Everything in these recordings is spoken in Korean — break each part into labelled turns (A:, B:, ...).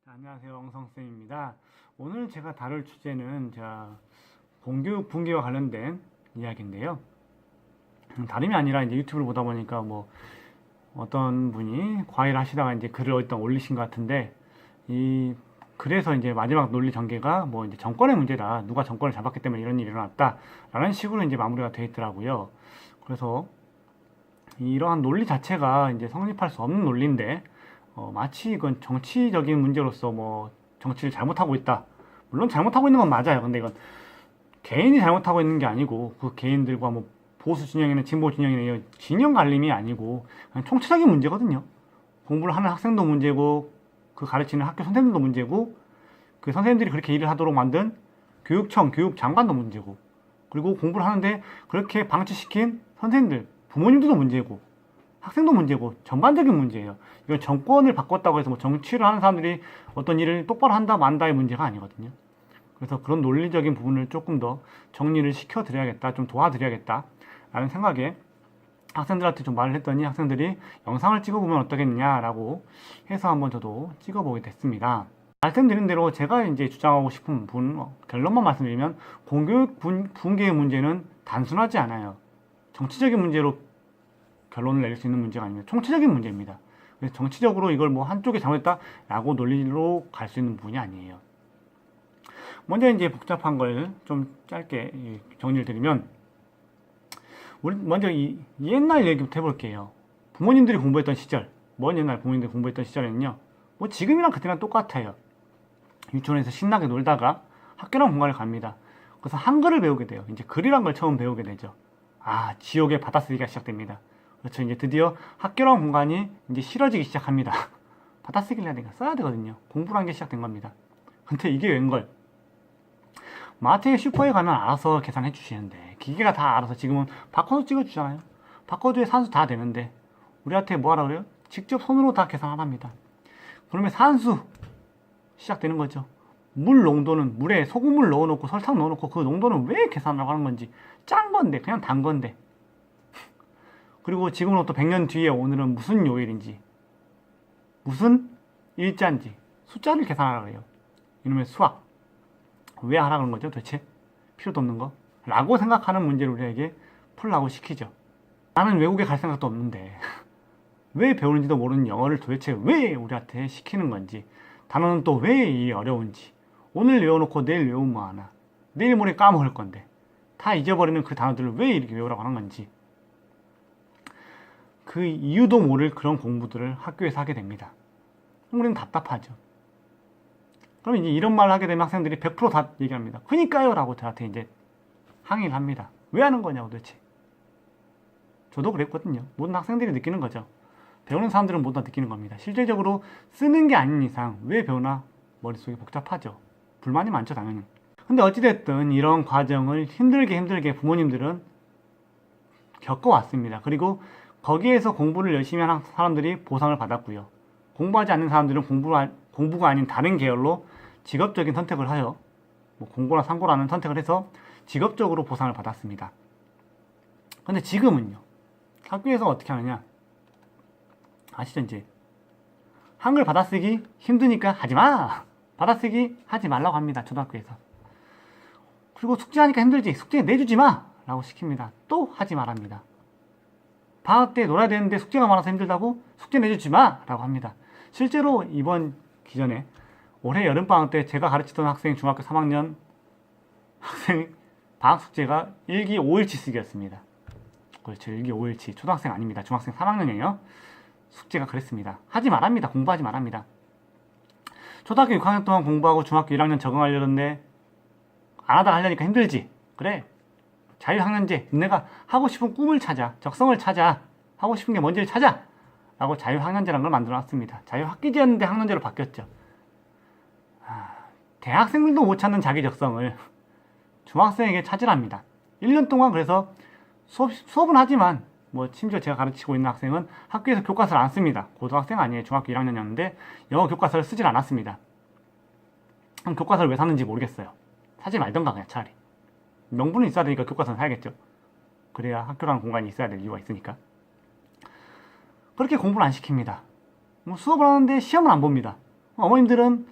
A: 안녕하세요, 엉성쌤입니다. 오늘 제가 다룰 주제는 공교육 붕괴와 관련된 이야기인데요. 다름이 아니라 이제 유튜브를 보다 보니까 어떤 분이 과외를 하시다가 이제 글을 어디다 올리신 것 같은데, 그래서 이제 마지막 논리 전개가 이제 정권의 문제다. 누가 정권을 잡았기 때문에 이런 일이 일어났다. 라는 식으로 이제 마무리가 되어 있더라고요. 그래서 이러한 논리 자체가 이제 성립할 수 없는 논리인데, 마치 이건 정치적인 문제로서 정치를 잘못하고 있다. 물론 잘못하고 있는 건 맞아요. 근데 이건 개인이 잘못하고 있는 게 아니고 그 개인들과 보수 진영이나 진보 진영이나 진영 갈림이 아니고 그냥 총체적인 문제거든요. 공부를 하는 학생도 문제고 그 가르치는 학교 선생님도 문제고 그 선생님들이 그렇게 일을 하도록 만든 교육청, 교육장관도 문제고 그리고 공부를 하는데 그렇게 방치시킨 선생님들, 부모님들도 문제고 학생도 문제고 전반적인 문제예요. 이건 정권을 바꿨다고 해서 정치를 하는 사람들이 어떤 일을 똑바로 한다 만다의 문제가 아니거든요. 그래서 그런 논리적인 부분을 조금 더 정리를 시켜드려야겠다, 좀 도와드려야겠다 라는 생각에 학생들한테 좀 말을 했더니 학생들이 영상을 찍어보면 어떠겠냐라고 해서 한번 저도 찍어보게 됐습니다. 말씀드린 대로 제가 이제 주장하고 싶은 결론만 말씀드리면 공교육 붕괴의 문제는 단순하지 않아요. 정치적인 문제로 결론을 내릴 수 있는 문제가 아닙니다. 총체적인 문제입니다. 그래서 정치적으로 이걸 한쪽이 잘못했다라고 논리로 갈 수 있는 부분이 아니에요. 먼저 이제 복잡한 걸 좀 짧게 정리를 드리면, 우리 먼저 이 옛날 얘기부터 해볼게요. 부모님들이 공부했던 시절, 먼 옛날 부모님들이 공부했던 시절에는요, 지금이랑 그때랑 똑같아요. 유치원에서 신나게 놀다가 학교랑 공간을 갑니다. 그래서 한글을 배우게 돼요. 이제 글이란 걸 처음 배우게 되죠. 지옥의 받아쓰기가 시작됩니다. 그렇죠. 이제 드디어 학교랑 공간이 이제 싫어지기 시작합니다. 받아쓰기를 해야 되니까 써야 되거든요. 공부를 한 게 시작된 겁니다. 근데 이게 웬걸? 마트에 슈퍼에 가면 알아서 계산해 주시는데 기계가 다 알아서 지금은 바코드 찍어 주잖아요. 바코드에 산수 다 되는데 우리한테 뭐 하라 그래요? 직접 손으로 다 계산하랍니다. 그러면 산수 시작되는 거죠. 물 농도는 물에 소금을 넣어놓고 설탕 넣어놓고 그 농도는 왜 계산하라고 하는 건지, 짠 건데 그냥 단 건데. 그리고 지금으로부터 100년 뒤에 오늘은 무슨 요일인지, 무슨 일자인지 숫자를 계산하라고 해요. 이놈의 수학. 왜 하라 그런 거죠 도대체? 필요도 없는 거? 라고 생각하는 문제를 우리에게 풀라고 시키죠. 나는 외국에 갈 생각도 없는데 왜 배우는지도 모르는 영어를 도대체 왜 우리한테 시키는 건지, 단어는 또 왜 이 어려운지, 오늘 외워놓고 내일 외우면 뭐하나, 내일 모레 까먹을 건데 다 잊어버리는 그 단어들을 왜 이렇게 외우라고 하는 건지, 그 이유도 모를 그런 공부들을 학교에서 하게 됩니다. 우리는 답답하죠. 그럼 이제 이런 말을 하게 되면 학생들이 100% 다 얘기합니다. 그니까요 라고 저한테 이제 항의를 합니다. 왜 하는 거냐고 도대체. 저도 그랬거든요. 모든 학생들이 느끼는 거죠. 배우는 사람들은 모두 다 느끼는 겁니다. 실질적으로 쓰는 게 아닌 이상 왜 배우나 머릿속이 복잡하죠. 불만이 많죠 당연히. 근데 어찌됐든 이런 과정을 힘들게 부모님들은 겪어왔습니다. 그리고 거기에서 공부를 열심히 하는 사람들이 보상을 받았고요. 공부하지 않는 사람들은 공부가 아닌 다른 계열로 직업적인 선택을 하여 공고나 상고라는 선택을 해서 직업적으로 보상을 받았습니다. 근데 지금은요, 학교에서 어떻게 하느냐 아시죠? 이제 한글 받아쓰기 힘드니까 하지마, 받아쓰기 하지 말라고 합니다. 초등학교에서. 그리고 숙제하니까 힘들지, 숙제 내주지마 라고 시킵니다. 또 하지 말합니다. 방학 때 놀아야 되는데 숙제가 많아서 힘들다고 숙제 내주지마 라고 합니다. 실제로 이번 기전에 올해 여름방학 때 제가 가르치던 학생, 중학교 3학년 학생 방학 숙제가 일기 5일치 쓰기였습니다. 그렇죠. 일기 5일치. 초등학생 아닙니다. 중학생 3학년이에요. 숙제가 그랬습니다. 하지 말합니다. 공부하지 말합니다. 초등학교 6학년 동안 공부하고 중학교 1학년 적응하려는데 안 하다 하려니까 힘들지. 그래. 자유학년제. 내가 하고 싶은 꿈을 찾아. 적성을 찾아. 하고 싶은 게 뭔지를 찾아. 라고 자유학년제라는 걸 만들어놨습니다. 자유학기제였는데 학년제로 바뀌었죠. 대학생들도 못 찾는 자기 적성을 중학생에게 찾으랍니다. 1년 동안 그래서 수업은 하지만 심지어 제가 가르치고 있는 학생은 학교에서 교과서를 안 씁니다. 고등학생 아니에요. 중학교 1학년이었는데 영어 교과서를 쓰질 않았습니다. 그럼 교과서를 왜 샀는지 모르겠어요. 사지 말던가 그냥 차라리. 명분은 있어야 되니까 교과서는 사야겠죠. 그래야 학교라는 공간이 있어야 될 이유가 있으니까. 그렇게 공부를 안 시킵니다. 수업을 하는데 시험을 안 봅니다. 어머님들은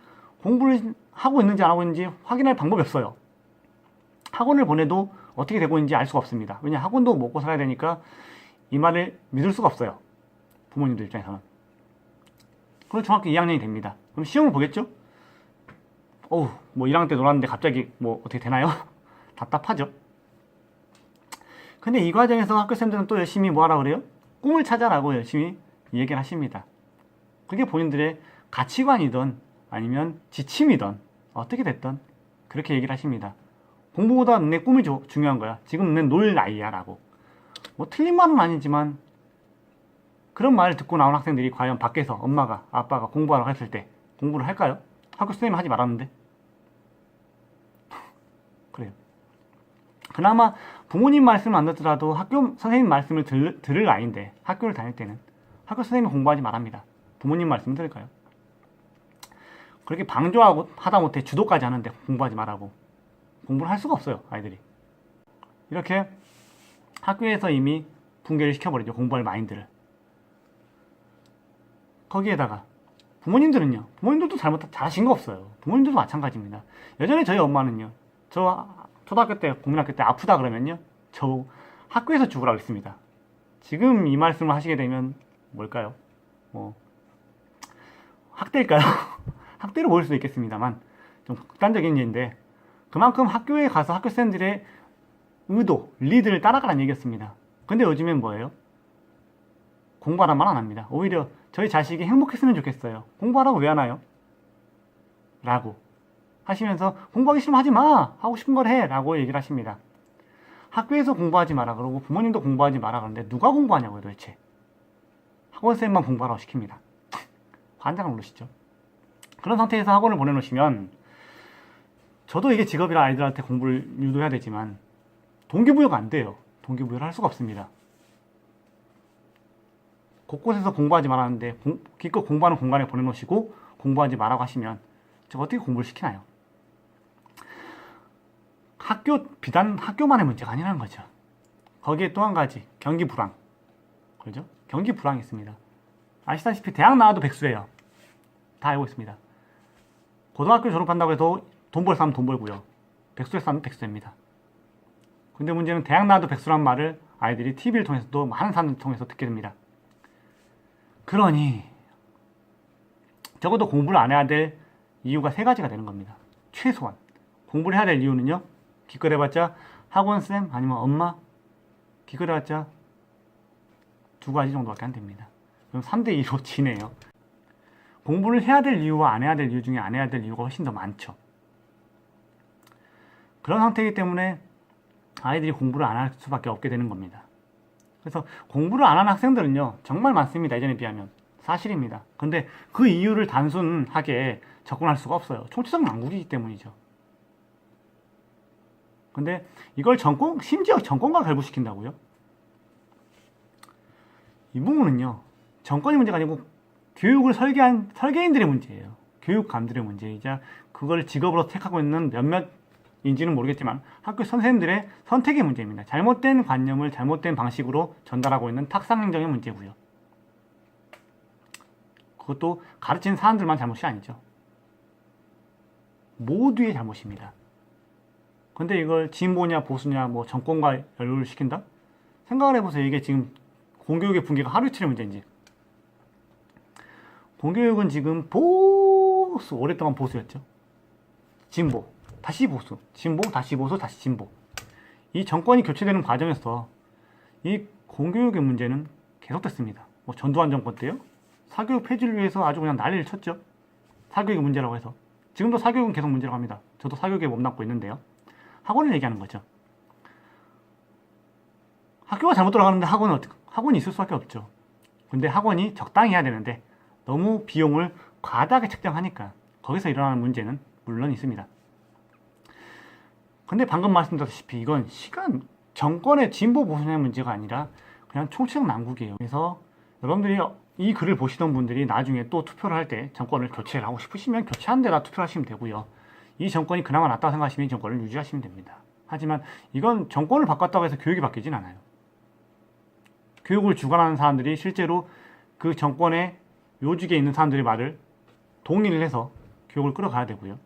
A: 공부를 하고 있는지 안 하고 있는지 확인할 방법이 없어요. 학원을 보내도 어떻게 되고 있는지 알 수가 없습니다. 왜냐, 학원도 먹고 살아야 되니까 이 말을 믿을 수가 없어요. 부모님들 입장에서는. 그럼 중학교 2학년이 됩니다. 그럼 시험을 보겠죠? 어우, 뭐 1학년 때 놀았는데 갑자기 뭐 어떻게 되나요? 답답하죠. 근데 이 과정에서 학교생들은 또 열심히 뭐 하라 그래요? 꿈을 찾아라고 열심히 얘기를 하십니다. 그게 본인들의 가치관이든 아니면 지침이든 어떻게 됐든 그렇게 얘기를 하십니다. 공부보다 내 꿈이 중요한 거야. 지금 내 놀 나이야 라고. 뭐 틀린 말은 아니지만 그런 말을 듣고 나온 학생들이 과연 밖에서 엄마가 아빠가 공부하라고 했을 때 공부를 할까요? 학교 선생님은 하지 말았는데. 그래요. 그나마 부모님 말씀을 안 듣더라도 학교 선생님 말씀을 들을 나이인데 학교를 다닐 때는 학교 선생님이 공부하지 말합니다. 부모님 말씀을 들을까요? 그렇게 방조하고 하다 못해 주도까지 하는데 공부하지 말라고. 공부를 할 수가 없어요, 아이들이. 이렇게 학교에서 이미 붕괴를 시켜버리죠, 공부할 마인드를. 거기에다가 부모님들은요, 부모님들도 잘하신 거 없어요. 부모님들도 마찬가지입니다. 예전에 저희 엄마는요, 저 초등학교 때, 국민학교 때 아프다 그러면요, 저 학교에서 죽으라고 했습니다. 지금 이 말씀을 하시게 되면 뭘까요? 뭐 학대일까요? 학대로 보일 수도 있겠습니다만 좀 극단적인 예인데, 그만큼 학교에 가서 학교생들의 의도, 리드를 따라가라는 얘기였습니다. 근데 요즘엔 뭐예요? 공부하란 말 안 합니다. 오히려 저희 자식이 행복했으면 좋겠어요. 공부하라고 왜 하나요? 라고 하시면서 공부하기 싫으면 하지 마! 하고 싶은 걸 해! 라고 얘기를 하십니다. 학교에서 공부하지 마라 그러고 부모님도 공부하지 마라 그러는데 누가 공부하냐고요 도대체. 학원생만 공부하라고 시킵니다. 환장을 누르시죠. 그런 상태에서 학원을 보내놓으시면, 저도 이게 직업이라 아이들한테 공부를 유도해야 되지만 동기부여가 안 돼요. 동기부여를 할 수가 없습니다. 곳곳에서 공부하지 말았는데 기껏 공부하는 공간에 보내놓으시고 공부하지 말라고 하시면 제가 어떻게 공부를 시키나요? 비단 학교만의 문제가 아니라는 거죠. 거기에 또 한 가지, 경기 불황. 그죠? 경기 불황이 있습니다. 아시다시피 대학 나와도 백수예요. 다 알고 있습니다. 고등학교 졸업한다고 해서 돈 벌 사람 돈 벌고요. 백수의 사람은 백수입니다. 근데 문제는 대학 나와도 백수란 말을 아이들이 TV를 통해서도 많은 사람들 통해서 듣게 됩니다. 그러니 적어도 공부를 안 해야 될 이유가 3가지가 되는 겁니다. 최소한 공부를 해야 될 이유는요, 기껏해봤자 학원쌤 아니면 엄마, 기껏해봤자 2가지 정도밖에 안 됩니다. 그럼 3대2로 지네요. 공부를 해야 될 이유와 안 해야 될 이유 중에 안 해야 될 이유가 훨씬 더 많죠. 그런 상태이기 때문에 아이들이 공부를 안 할 수밖에 없게 되는 겁니다. 그래서 공부를 안 하는 학생들은요, 정말 많습니다. 예전에 비하면. 사실입니다. 근데 그 이유를 단순하게 접근할 수가 없어요. 총체적 난국이기 때문이죠. 근데 이걸 심지어 정권과 결부시킨다고요? 이 부분은요, 정권이 문제가 아니고 교육을 설계한 설계인들의 문제예요. 교육감들의 문제이자 그걸 직업으로 택하고 있는 몇몇인지는 모르겠지만 학교 선생님들의 선택의 문제입니다. 잘못된 관념을 잘못된 방식으로 전달하고 있는 탁상행정의 문제고요. 그것도 가르치는 사람들만 잘못이 아니죠. 모두의 잘못입니다. 근데 이걸 진보냐 보수냐 뭐 정권과 연루를 시킨다? 생각을 해보세요. 이게 지금 공교육의 붕괴가 하루 이틀의 문제인지. 공교육은 지금 오랫동안 보수였죠. 진보, 다시 보수, 진보, 다시 보수, 다시 진보. 이 정권이 교체되는 과정에서 이 공교육의 문제는 계속됐습니다. 뭐 전두환 정권 때요, 사교육 폐지를 위해서 아주 그냥 난리를 쳤죠. 사교육의 문제라고 해서. 지금도 사교육은 계속 문제라고 합니다. 저도 사교육에 몸담고 있는데요. 학원을 얘기하는 거죠. 학교가 잘못 돌아가는데 학원이 있을 수밖에 없죠. 근데 학원이 적당히 해야 되는데 너무 비용을 과다하게 책정하니까 거기서 일어나는 문제는 물론 있습니다. 근데 방금 말씀드렸다시피 이건 정권의 진보 보수의 문제가 아니라 그냥 총체적 난국이에요. 그래서 여러분들이 이 글을 보시던 분들이 나중에 또 투표를 할 때 정권을 교체를 하고 싶으시면 교체한 데다 투표하시면 되고요. 이 정권이 그나마 낫다고 생각하시면 이 정권을 유지하시면 됩니다. 하지만 이건 정권을 바꿨다고 해서 교육이 바뀌진 않아요. 교육을 주관하는 사람들이 실제로 그 정권의 요직에 있는 사람들의 말을 동의를 해서 교육을 끌어가야 되고요.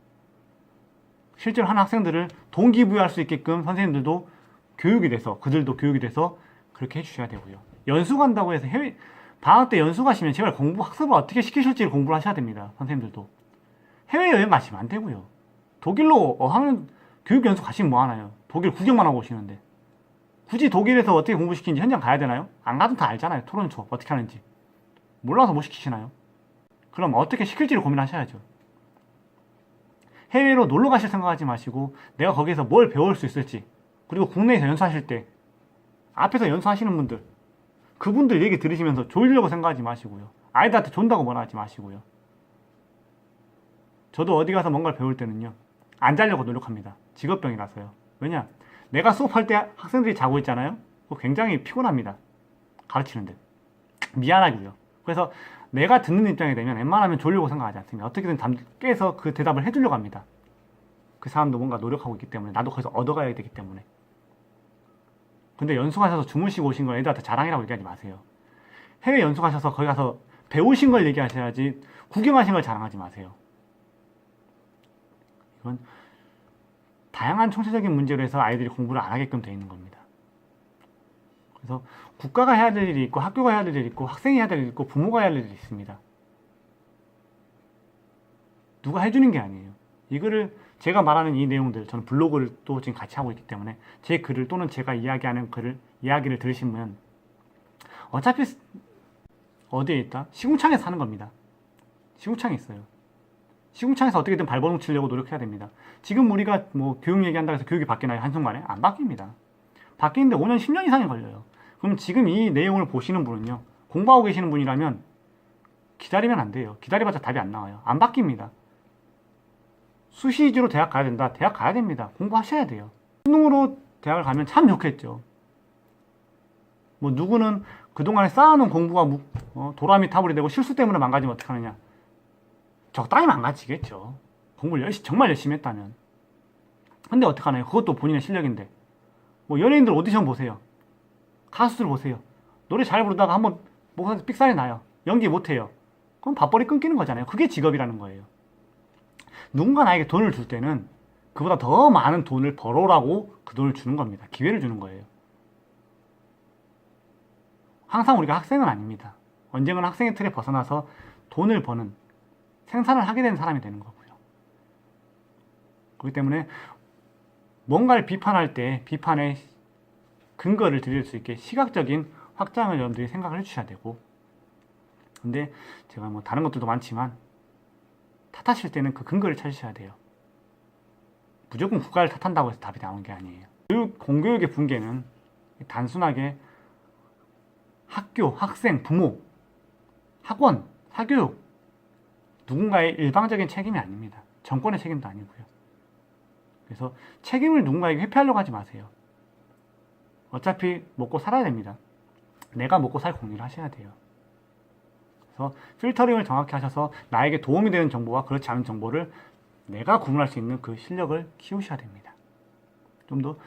A: 실제로 하는 학생들을 동기부여할 수 있게끔 선생님들도 교육이 돼서, 그들도 교육이 돼서 그렇게 해주셔야 되고요. 연수 간다고 해서 방학 때 연수 가시면 제발 학습을 어떻게 시키실지를 공부를 하셔야 됩니다. 선생님들도. 해외여행 가시면 안 되고요. 독일로 어학연 교육 연수 가시면 뭐 하나요? 독일 구경만 하고 오시는데. 굳이 독일에서 어떻게 공부시키는지 현장 가야 되나요? 안 가도 다 알잖아요. 토론 수업 어떻게 하는지. 몰라서 못 시키시나요? 그럼 어떻게 시킬지를 고민하셔야죠. 해외로 놀러 가실 생각하지 마시고 내가 거기서 뭘 배울 수 있을지, 그리고 국내에서 연수하실 때 앞에서 연수하시는 분들, 그분들 얘기 들으시면서 졸려고 생각하지 마시고요. 아이들한테 존다고 뭐라 하지 마시고요. 저도 어디 가서 뭔가를 배울 때는요, 안 자려고 노력합니다. 직업병이라서요. 왜냐? 내가 수업할 때 학생들이 자고 있잖아요? 그거 굉장히 피곤합니다. 가르치는데. 미안하고요. 그래서 내가 듣는 입장이 되면 웬만하면 졸려고 생각하지 않습니다. 어떻게든 깨서 그 대답을 해주려고 합니다. 그 사람도 뭔가 노력하고 있기 때문에, 나도 거기서 얻어가야 되기 때문에. 근데 연수 가셔서 주무시고 오신 걸 애들한테 자랑이라고 얘기하지 마세요. 해외 연수 가셔서 거기 가서 배우신 걸 얘기하셔야지 구경하신 걸 자랑하지 마세요. 이건 다양한 총체적인 문제로 해서 아이들이 공부를 안 하게끔 되어 있는 겁니다. 그래서 국가가 해야 될 일이 있고, 학교가 해야 될 일이 있고, 학생이 해야 될 일이 있고, 부모가 해야 될 일이 있습니다. 누가 해주는 게 아니에요. 이거를 제가 말하는 이 내용들, 저는 블로그를 또 지금 같이 하고 있기 때문에 제 글을 또는 제가 이야기하는 이야기를 들으시면 어차피 어디에 있다? 시궁창에서 하는 겁니다. 시궁창에 있어요. 시궁창에서 어떻게든 발버둥 치려고 노력해야 됩니다. 지금 우리가 뭐 교육 얘기한다고 해서 교육이 바뀌나요? 한순간에? 안 바뀝니다. 바뀌는데 5년, 10년 이상이 걸려요. 그럼 지금 이 내용을 보시는 분은요, 공부하고 계시는 분이라면 기다리면 안 돼요. 기다려봤자 답이 안 나와요. 안 바뀝니다. 수시 위주로 대학 가야 된다. 대학 가야 됩니다. 공부하셔야 돼요. 수능으로 대학을 가면 참 좋겠죠. 뭐 누구는 그동안에 쌓아놓은 공부가 도라미 타불이 되고 실수 때문에 망가지면 어떡하느냐. 적당히 망가지겠죠. 공부를 정말 열심히 했다면. 근데 어떡하나요? 그것도 본인의 실력인데. 뭐 연예인들 오디션 보세요. 가수들 보세요. 노래 잘 부르다가 한번 목에서 삑살이 나요. 연기 못해요. 그럼 밥벌이 끊기는 거잖아요. 그게 직업이라는 거예요. 누군가 나에게 돈을 줄 때는 그보다 더 많은 돈을 벌어라고 그 돈을 주는 겁니다. 기회를 주는 거예요. 항상 우리가 학생은 아닙니다. 언젠가는 학생의 틀에 벗어나서 돈을 버는, 생산을 하게 되는 사람이 되는 거고요. 그렇기 때문에 뭔가를 비판할 때 비판의 근거를 드릴 수 있게 시각적인 확장을 여러분들이 생각을 해주셔야 되고, 근데 제가 뭐 다른 것들도 많지만 탓하실 때는 그 근거를 찾으셔야 돼요. 무조건 국가를 탓한다고 해서 답이 나오는 게 아니에요. 공교육의 붕괴는 단순하게 학교, 학생, 부모, 학원, 사교육, 누군가의 일방적인 책임이 아닙니다. 정권의 책임도 아니고요. 그래서 책임을 누군가에게 회피하려고 하지 마세요. 어차피 먹고 살아야 됩니다. 내가 먹고 살 공리를 하셔야 돼요. 그래서 필터링을 정확히 하셔서 나에게 도움이 되는 정보와 그렇지 않은 정보를 내가 구분할 수 있는 그 실력을 키우셔야 됩니다. 좀 더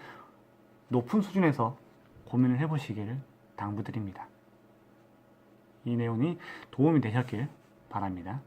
A: 높은 수준에서 고민을 해보시기를 당부드립니다. 이 내용이 도움이 되셨길 바랍니다.